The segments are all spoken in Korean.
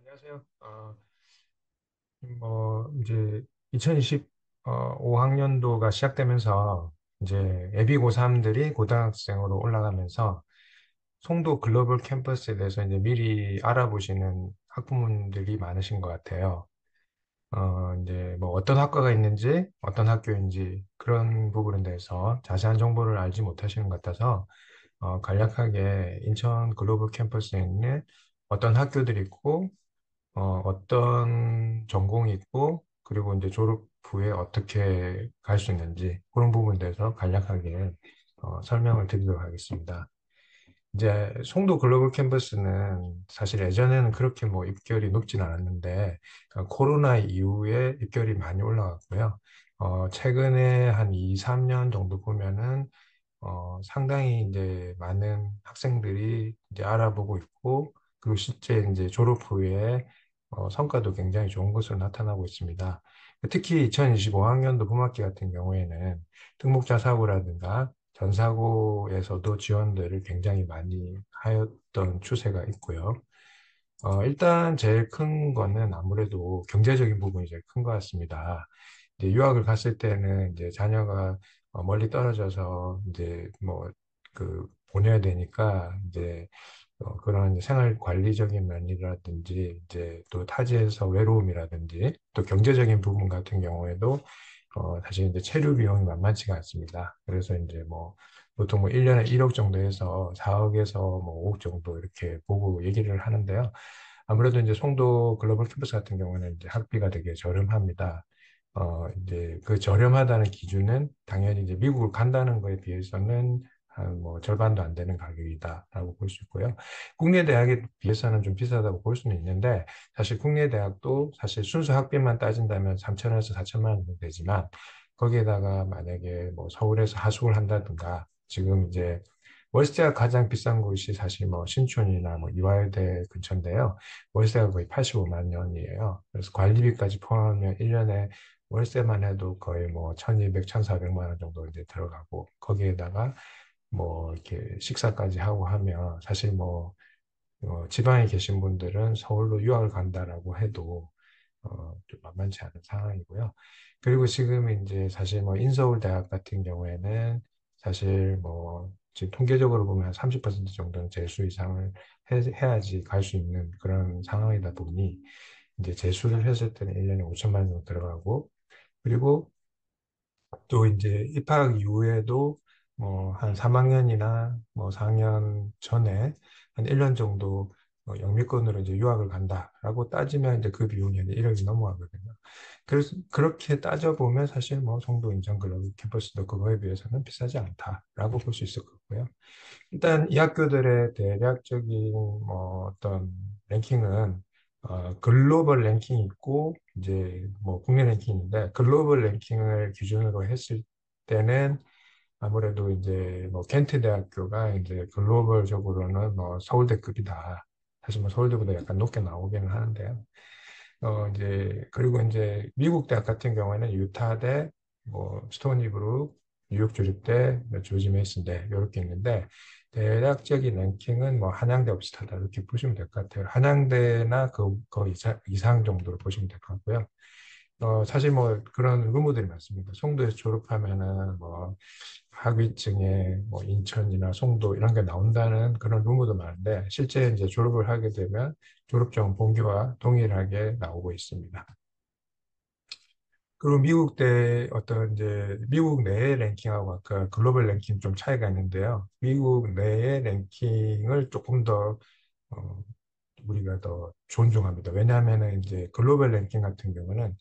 안녕하세요. 이제 2025학년도가 시작되면서 이제 예비 고3들이 고등학생으로 올라가면서 송도 글로벌 캠퍼스에 대해서 이제 미리 알아보시는 학부모님들이 많으신 것 같아요. 이제 뭐 어떤 학과가 있는지, 어떤 학교인지 그런 부분에 대해서 자세한 정보를 알지 못하시는 것 같아서 간략하게 인천 글로벌 캠퍼스에 있는 어떤 학교들이 있고 어떤 전공이 있고, 그리고 이제 졸업 후에 어떻게 갈 수 있는지, 그런 부분에 대해서 간략하게 설명을 드리도록 하겠습니다. 이제 송도 글로벌 캠퍼스는 사실 예전에는 그렇게 뭐 입결이 높진 않았는데, 코로나 이후에 입결이 많이 올라갔고요. 최근에 한 2, 3년 정도 보면은 상당히 이제 많은 학생들이 이제 알아보고 있고, 그리고 실제 이제 졸업 후에 성과도 굉장히 좋은 것으로 나타나고 있습니다. 특히 2025학년도 봄학기 같은 경우에는 특목자 사고라든가 전사고에서도 지원들을 굉장히 많이 하였던 추세가 있고요. 일단 제일 큰 거는 아무래도 경제적인 부분이 제일 큰 것 같습니다. 이제 유학을 갔을 때는 이제 자녀가 멀리 떨어져서 이제 뭐 그 보내야 되니까 이제 그런 생활 관리적인 면이라든지 이제 또 타지에서 외로움이라든지 또 경제적인 부분 같은 경우에도 사실 이제 체류 비용이 만만치가 않습니다. 그래서 이제 뭐 보통 뭐 1년에 1억 정도 해서 4억에서 뭐 5억 정도 이렇게 보고 얘기를 하는데요. 아무래도 이제 송도 글로벌 캠퍼스 같은 경우는 이제 학비가 되게 저렴합니다. 이제 그 저렴하다는 기준은 당연히 이제 미국을 간다는 거에 비해서는 한 뭐 절반도 안 되는 가격이다라고 볼 수 있고요. 국내 대학에 비해서는 좀 비싸다고 볼 수는 있는데 사실 국내 대학도 사실 순수 학비만 따진다면 3천원에서 4천만 원 정도 되지만 거기에다가 만약에 뭐 서울에서 하숙을 한다든가 지금 이제 월세가 가장 비싼 곳이 사실 뭐 신촌이나 뭐 이화여대 근처인데요. 월세가 거의 85만 원이에요. 그래서 관리비까지 포함하면 1년에 월세만 해도 거의 뭐 1200, 1400만 원 정도 이제 들어가고 거기에다가 뭐 이렇게 식사까지 하고 하면 사실 뭐 지방에 계신 분들은 서울로 유학을 간다라고 해도 좀 만만치 않은 상황이고요. 그리고 지금 이제 사실 뭐 인서울 대학 같은 경우에는 사실 뭐 지금 통계적으로 보면 한 30% 정도는 재수 이상을 해야지 갈 수 있는 그런 상황이다 보니 이제 재수를 했을 때는 1년에 5천만 원 정도 들어가고 그리고 또 이제 입학 이후에도 뭐 한 3학년이나 뭐 4학년 전에 한 1년 정도 영미권으로 이제 유학을 간다라고 따지면 이제 그 비용이 한 1억이 넘어가거든요. 그래서 그렇게 따져보면 사실 뭐 송도 인천 글로벌 캠퍼스도 그거에 비해서는 비싸지 않다라고 볼 수 있을 거고요. 일단 이 학교들의 대략적인 뭐 어떤 랭킹은 글로벌 랭킹이 있고 이제 뭐 국내 랭킹인데 글로벌 랭킹을 기준으로 했을 때는 아무래도 이제 뭐 켄트 대학교가 이제 글로벌적으로는 뭐 서울대급이다. 사실 뭐 서울대보다 약간 높게 나오기는 하는데요. 이제, 그리고 이제 미국 대학 같은 경우에는 유타대, 뭐, 스토니브룩, 뉴욕 주립대, 뭐 조지 메이슨대, 이렇게 있는데, 대략적인 랭킹은 뭐, 한양대와 비슷하다, 이렇게 보시면 될 것 같아요. 한양대나 그 이상 정도로 보시면 될 것 같고요. 사실 뭐, 그런 루머들이 많습니다. 송도에서 졸업하면은 뭐, 학위증에 뭐, 인천이나 송도 이런 게 나온다는 그런 루머도 많은데, 실제 이제 졸업을 하게 되면, 졸업증 본기와 동일하게 나오고 있습니다. 그리고 미국 대 어떤 이제 미국 내의 랭킹하고 아까 글로벌 랭킹 좀 차이가 있는데요. 미국 내의 랭킹을 조금 더 어, 우리가 더 존중합니다. 왜냐하면은 이제 글로벌 랭킹 같은 경우는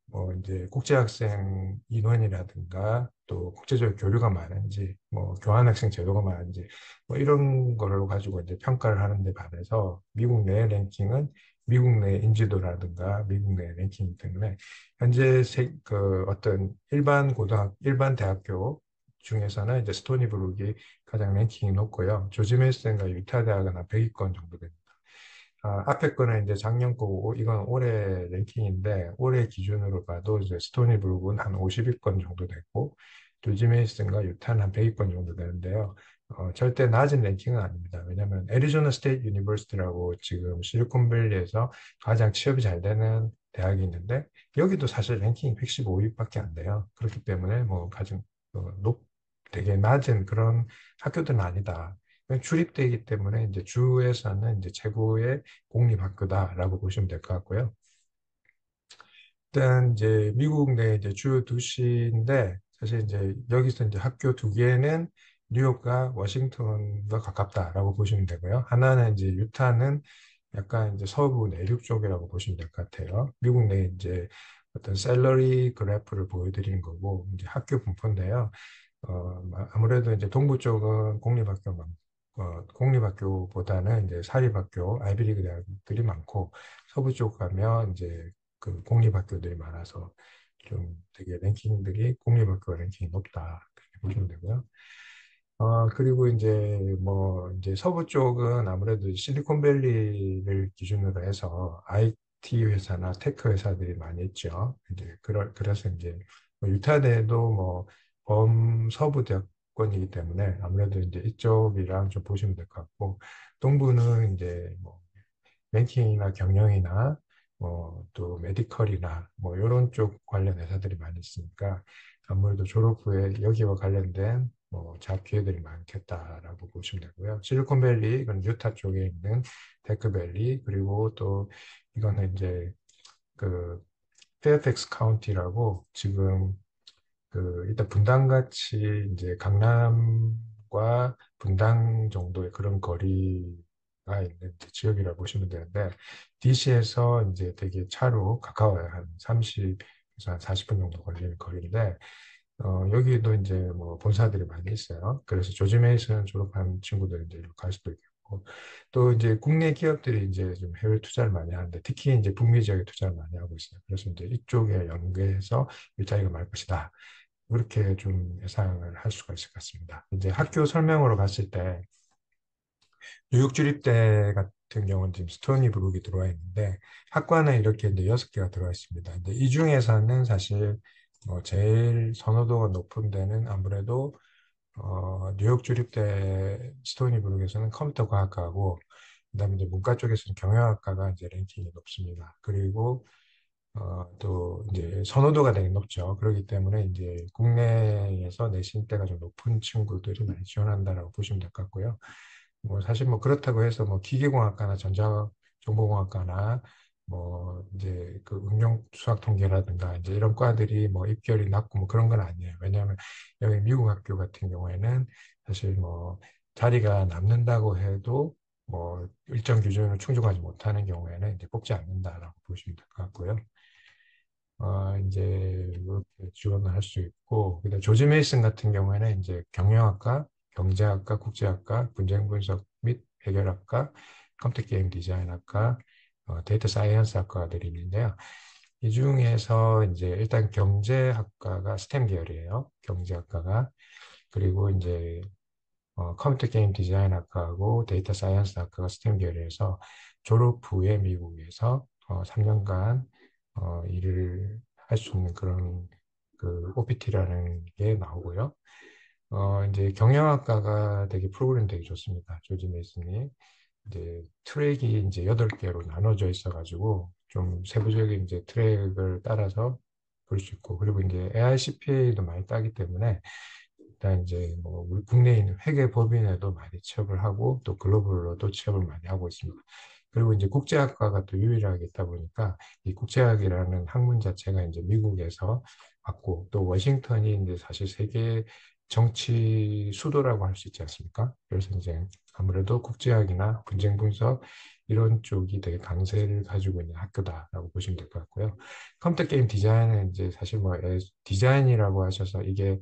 뭐 이제 국제학생 인원이라든가 또 국제적 교류가 많은지 뭐 교환학생 제도가 많은지 뭐 이런 거를 가지고 이제 평가를 하는 데 반해서 미국 내 랭킹은 미국 내 인지도라든가 미국 내 랭킹이기 때문에 현재 그 어떤 일반 대학교 중에서는 이제 스토니 브룩이 가장 랭킹이 높고요. 조지 메이슨과 유타 대학은 한 100위권 정도 됩니다. 앞에 거는 이제 작년 거고, 이건 올해 랭킹인데, 올해 기준으로 봐도 이제 스토니 브룩은 한 50위권 정도 되고, 조지 메이슨과 유타는 한 100위권 정도 되는데요. 절대 낮은 랭킹은 아닙니다. 왜냐하면 애리조나 스테이트 유니버시티라고 지금 실리콘밸리에서 가장 취업이 잘 되는 대학이 있는데 여기도 사실 랭킹이 115위밖에 안 돼요. 그렇기 때문에 뭐 가장 되게 낮은 그런 학교들은 아니다. 주립대이기 때문에 이제 주에서는 이제 최고의 공립학교다라고 보시면 될 것 같고요. 일단 이제 미국 내 이제 주요 도시인데 사실 이제 여기서 이제 학교 두 개는 뉴욕과 워싱턴과 가깝다라고 보시면 되고요. 하나는 이제 유타는 약간 이제 서부 내륙 쪽이라고 보시면 될 것 같아요. 미국 내 이제 어떤 셀러리 그래프를 보여드리는 거고 이제 학교 분포인데요. 아무래도 이제 동부 쪽은 공립학교보다는 이제 사립학교, 아이비리그 대학들이 많고 서부 쪽 가면 이제 그 공립학교들이 많아서 좀 되게 랭킹들이 공립학교 랭킹이 높다 그렇게 보시면 되고요. 그리고 이제 뭐 이제 서부 쪽은 아무래도 실리콘밸리를 기준으로 해서 IT 회사나 테크 회사들이 많이 있죠. 이제 그래서 이제 뭐 유타대도 뭐 범서부 대학권이기 때문에 아무래도 이제 이쪽이랑 좀 보시면 될 것 같고 동부는 이제 뭐 뱅킹이나 경영이나 뭐 또 메디컬이나 뭐 이런 쪽 관련 회사들이 많이 있으니까 아무래도 졸업 후에 여기와 관련된 뭐 잡 기회들이 많겠다라고 보시면 되고요. 실리콘밸리 이건 유타 쪽에 있는 테크밸리 그리고 또 이거는 이제 그 페어팩스 카운티라고 지금 그 일단 분당같이 이제 강남과 분당 정도의 그런 거리가 있는 이제 지역이라고 보시면 되는데 DC에서 이제 되게 차로 가까워요. 한 30에서 한 40분 정도 걸리는 거리인데 여기도 이제 뭐 본사들이 많이 있어요. 그래서 조지 메이슨 졸업한 친구들 이제 갈 수도 있고 또 이제 국내 기업들이 이제 좀 해외 투자를 많이 하는데 특히 이제 북미 지역에 투자를 많이 하고 있어요. 그래서 이제 이쪽에 연계해서 일자리가 많을 것이다. 그렇게 좀 예상을 할 수가 있을 것 같습니다. 이제 학교 설명으로 봤을 때 뉴욕 주립대 같은 경우는 지금 스토니 브룩이 들어와 있는데 학과는 이렇게 이제 6개가 들어와 있습니다. 근데 이 중에서는 사실 제일 선호도가 높은 데는 아무래도 뉴욕 주립대 스토니 브룩에서는 컴퓨터 과학과고 그다음에 이제 문과 쪽에서는 경영학과가 이제 랭킹이 높습니다. 그리고 또 이제 선호도가 되게 높죠. 그렇기 때문에 이제 국내에서 내신대가 좀 높은 친구들이 많이 지원한다라고 보시면 될 것 같고요. 뭐 사실 뭐 그렇다고 해서 뭐 기계공학과나 전자정보공학과나 뭐 이제 그 응용수학통계라든가 이제 이런 과들이 뭐 입결이 낮고 뭐 그런 건 아니에요. 왜냐하면 여기 미국 학교 같은 경우에는 사실 뭐 자리가 남는다고 해도 뭐 일정 기준을 충족하지 못하는 경우에는 이제 뽑지 않는다라고 보시면 될 것 같고요. 이제 이렇게 지원을 할 수 있고, 그다음 조지 메이슨 같은 경우에는 이제 경영학과, 경제학과, 국제학과, 분쟁 분석 및 해결학과, 컴퓨터 게임 디자인학과, 데이터 사이언스 학과들이 있는데요. 이 중에서 이제 일단 경제학과가 스템 계열이에요. 경제학과가. 그리고 이제 컴퓨터 게임 디자인 학과하고 데이터 사이언스 학과가 스템 계열에서 졸업 후에 미국에서 3년간 일을 할 수 있는 그런 그 OPT라는 게 나오고요. 이제 경영학과가 되게 프로그램 되게 좋습니다. 조지 메이슨이 이제 트랙이 이제 8개로 나눠져 있어가지고 좀 세부적인 이제 트랙을 따라서 볼 수 있고 그리고 이제 AICPA도 많이 따기 때문에 일단 이제 뭐 우리 국내에 있는 회계 법인에도 많이 취업을 하고 또 글로벌로도 취업을 많이 하고 있습니다. 그리고 이제 국제학과가 또 유일하게 있다 보니까 이 국제학이라는 학문 자체가 이제 미국에서 왔고 또 워싱턴이 이제 사실 세계 정치 수도라고 할 수 있지 않습니까? 그래서 이제 아무래도 국제학이나 분쟁 분석 이런 쪽이 되게 강세를 가지고 있는 학교다라고 보시면 될 것 같고요. 컴퓨터 게임 디자인은 이제 사실 뭐 디자인이라고 하셔서 이게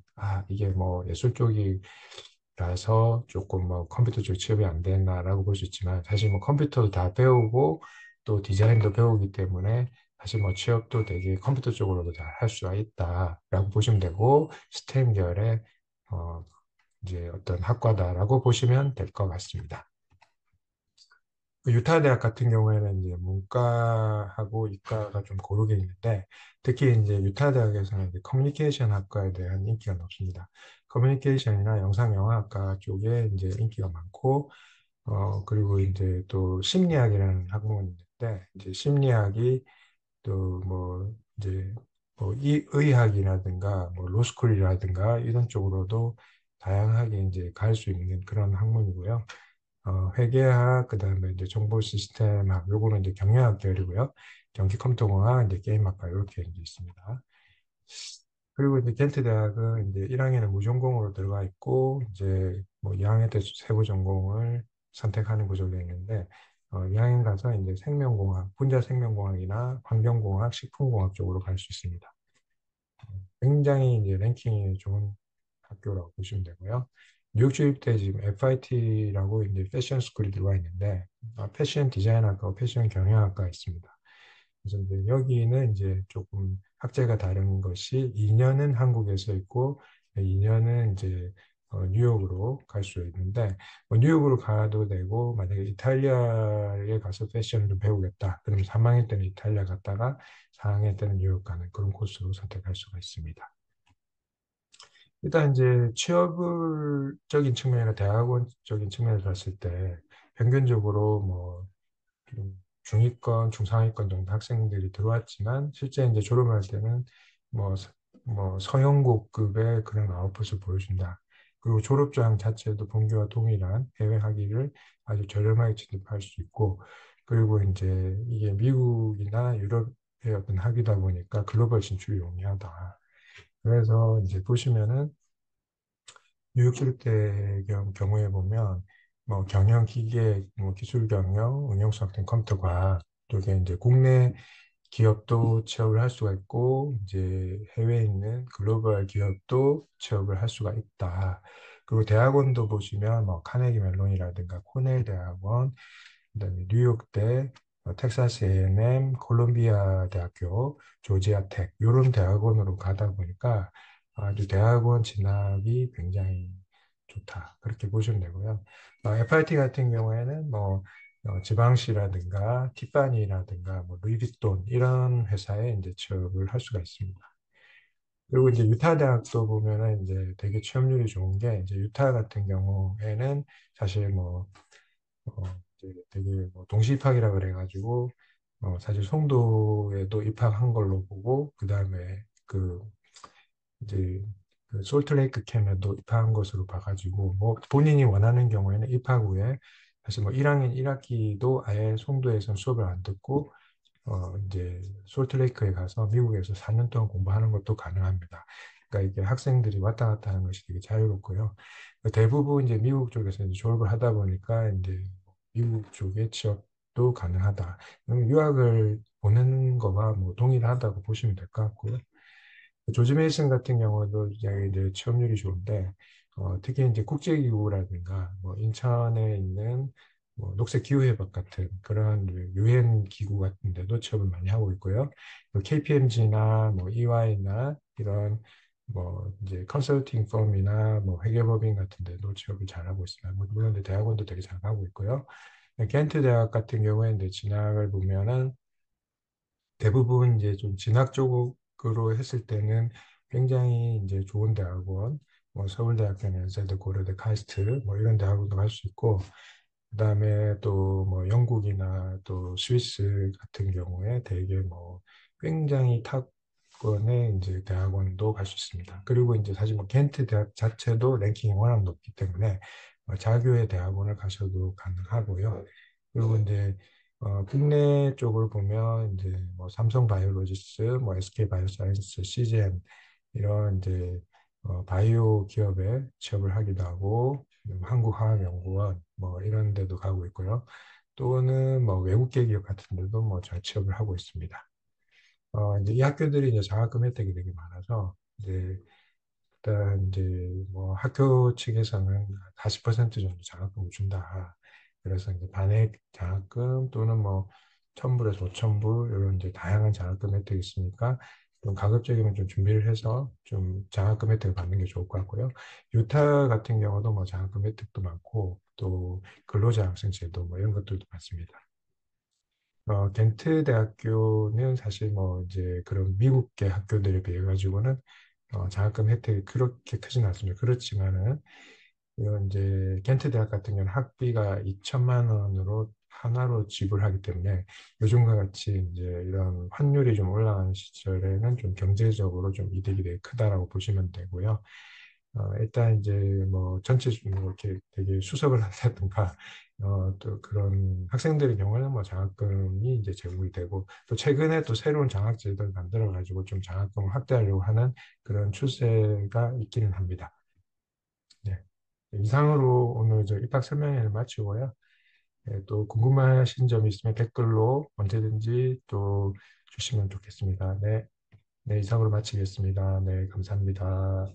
뭐 예술 쪽이라서 조금 뭐 컴퓨터 쪽 취업이 안 되나라고 볼 수 있지만 사실 뭐 컴퓨터도 다 배우고 또 디자인도 배우기 때문에 사실 뭐 취업도 되게 컴퓨터 쪽으로도 잘 할 수가 있다라고 보시면 되고 스템 계열의 어, 이제 어떤 학과다라고 보시면 될 것 같습니다. 그 유타 대학 같은 경우에는 이제 문과하고 이과가 좀 고르게 있는데 특히 이제 유타 대학에서는 이제 커뮤니케이션 학과에 대한 인기가 높습니다. 커뮤니케이션이나 영상 영화학과 쪽에 이제 인기가 많고 그리고 이제 또 심리학이라는 학문이 있는데 이제 심리학이 또 뭐 이제 뭐 의학이라든가 뭐 로스쿨이라든가 이런 쪽으로도 다양하게 이제 갈 수 있는 그런 학문이고요. 회계학, 그다음에 이제 정보 시스템학, 요거는 이제 경영학 계열이고요. 전기 컴퓨터공학, 이제 게임학과 이렇게 이제 있습니다. 그리고 이제 겐트 대학은 이제 1학년에 무전공으로 들어가 있고 이제 뭐 2학년 때 세부 전공을 선택하는 구조로 되어 있는데 2학년 가서 이제 생명공학, 분자 생명공학이나 환경공학, 식품공학 쪽으로 갈 수 있습니다. 굉장히 이제 랭킹이 좋은 학교라고 보시면 되고요. 뉴욕 주립대 지금 FIT라고 이제 패션 스쿨이 들어와 있는데 패션 디자인학과, 패션 경영학과 있습니다. 그래서 이제 여기는 이제 조금 학제가 다른 것이 2년은 한국에서 있고 2년은 이제 뉴욕으로 갈 수 있는데 뉴욕으로 가도 되고 만약에 이탈리아에 가서 패션을 좀 배우겠다. 그러면 3학년 때는 이탈리아 갔다가 4학년 때는 뉴욕 가는 그런 코스로 선택할 수가 있습니다. 일단 이제 취업적인 측면이나 대학원적인 면에서 봤을 때 평균적으로 뭐 중위권, 중상위권 정도 학생들이 들어왔지만 실제 이제 졸업할 때는 뭐, 뭐 서영국급의 그런 아웃풋을 보여준다. 그리고 졸업장 자체도 본교와 동일한 해외 학위를 아주 저렴하게 취득할 수 있고 그리고 이제 이게 미국이나 유럽의 어떤 학위다 보니까 글로벌 진출이 용이하다. 그래서 이제 보시면은 뉴욕 실대 경우에 보면 뭐 경영 기계, 뭐 기술 경영, 응용수학 등 컴퓨터과학 쪽에 이제 국내 기업도 취업을 할 수가 있고 이제 해외에 있는 글로벌 기업도 취업을 할 수가 있다. 그리고 대학원도 보시면 뭐 카네기 멜론이라든가 코넬 대학원, 그다음에 뉴욕대, 텍사스 A&M, 콜롬비아 대학교, 조지아 텍 이런 대학원으로 가다 보니까 아주 대학원 진학이 굉장히 좋다. 그렇게 보시면 되고요. FIT 같은 경우에는 뭐 지방시라든가 티파니라든가 뭐 루이비통 이런 회사에 이제 취업을 할 수가 있습니다. 그리고 이제 유타 대학도 보면은 이제 되게 취업률이 좋은 게 이제 유타 같은 경우에는 사실 뭐 이제 되게 뭐 동시 입학이라 그래가지고 사실 송도에도 입학한 걸로 보고 그 다음에 그 이제 그 솔트레이크 캠에도 입학한 것으로 봐가지고 뭐 본인이 원하는 경우에는 입학 후에 사실 뭐 1학년 1학기도 아예 송도에서 수업을 안 듣고 이제 솔트레이크에 가서 미국에서 4년 동안 공부하는 것도 가능합니다. 그러니까 이게 학생들이 왔다 갔다 하는 것이 되게 자유롭고요. 대부분 이제 미국 쪽에서 이제 졸업을 하다 보니까 이제 미국 쪽에 취업도 가능하다. 그럼 유학을 보내는 거와 뭐 동일하다고 보시면 될 것 같고요. 조지 메이슨 같은 경우도 이제 취업률이 좋은데 특히 이제 국제기구라든가 뭐 인천에 있는 뭐 녹색 기후회복 같은 그러한 유엔 기구 같은 데도 취업을 많이 하고 있고요. KPMG나 뭐 EY나 이런 뭐 이제 컨설팅 펌이나 뭐 회계법인 같은 데도 취업을 잘하고 있습니다. 뭐 물론 이제 대학원도 되게 잘하고 있고요. 켄트 대학 같은 경우에 이제 진학을 보면은 대부분 이제 좀 진학 쪽으로 했을 때는 굉장히 이제 좋은 대학원, 뭐 서울대학교, 연세대, 고려대, 카이스트 뭐 이런 대학원도 갈 수 있고, 그다음에 또 뭐 영국이나 또 스위스 같은 경우에 되게 뭐 굉장히 탑권의 이제 대학원도 갈 수 있습니다. 그리고 이제 사실 뭐 겐트 대학 자체도 랭킹이 워낙 높기 때문에 자교의 대학원을 가셔도 가능하고요. 그리고 이제 국내 쪽을 보면 이제 뭐 삼성 바이오로지스, 뭐 SK 바이오사이언스, CGM 이런 이제 바이오 기업에 취업을 하기도 하고 한국화학연구원 뭐 이런 데도 가고 있고요. 또는 뭐 외국계 기업 같은 데도 뭐 잘 취업을 하고 있습니다. 이제 이 학교들이 이제 장학금 혜택이 되게 많아서 이제 일단 이제 뭐 학교 측에서는 40% 정도 장학금을 준다. 그래서 이제 반액 장학금 또는 뭐 1,000불에서 5,000불 이런 이제 다양한 장학금 혜택이 있으니까 좀 가급적이면 좀 준비를 해서 좀 장학금 혜택을 받는 게 좋을 것 같고요. 유타 같은 경우도 뭐 장학금 혜택도 많고 또 근로장학생 제도 뭐 이런 것들도 많습니다. 겐트 대학교는 사실 뭐 이제 그런 미국계 학교들에 비해 가지고는 장학금 혜택이 그렇게 크진 않습니다. 그렇지만은 이런 이제 겐트 대학 같은 경우는 학비가 2천만 원으로 하나로 지불하기 때문에 요즘과 같이 이제 이런 환율이 좀 올라가는 시절에는 좀 경제적으로 좀 이득이 되게 크다라고 보시면 되고요. 일단 이제 뭐 전체적으로 이렇게 되게 수석을 한다든가 또 그런 학생들의 경우에는 뭐 장학금이 이제 제공이 되고 또 최근에 또 새로운 장학제도를 만들어 가지고 좀 장학금을 확대하려고 하는 그런 추세가 있기는 합니다. 네. 이상으로 오늘 저 입학 설명회를 마치고요. 네, 또 궁금하신 점 있으면 댓글로 언제든지 또 주시면 좋겠습니다. 네. 네, 이상으로 마치겠습니다. 네, 감사합니다.